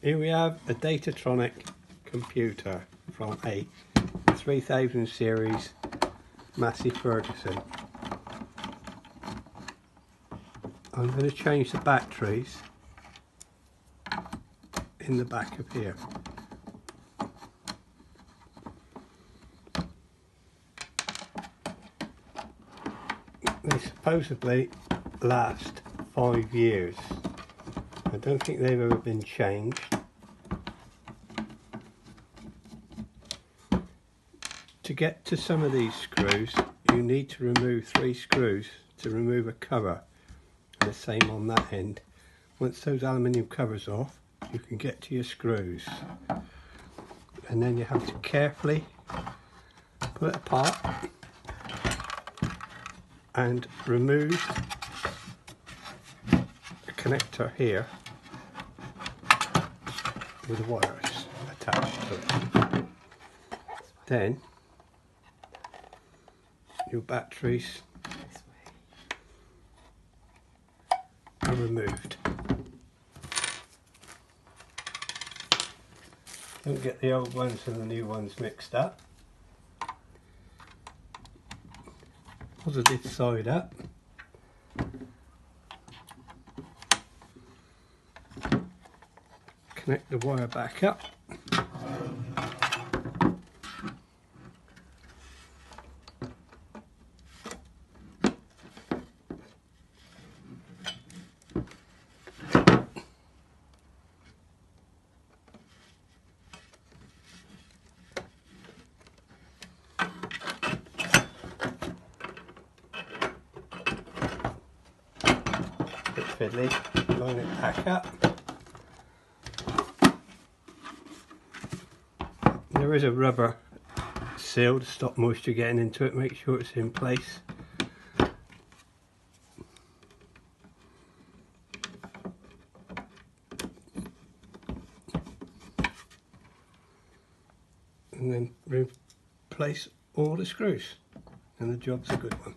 Here we have a Datatronic computer from a 3000 series Massey Ferguson. I'm going to change the batteries in the back of here. They supposedly last 5 years. I don't think they've ever been changed. To get to some of these screws, you need to remove 3 screws to remove a cover, and the same on that end. Once those aluminium covers off, you can get to your screws, and then you have to carefully pull it apart and remove the connector here with the wires attached to it. Then your batteries are removed. Don't get the old ones and the new ones mixed up. Positive side up. Connect the wire back up. Bit fiddly, line it back up. There is a rubber seal to stop moisture getting into it, make sure it's in place. And then replace all the screws, and the job's a good one.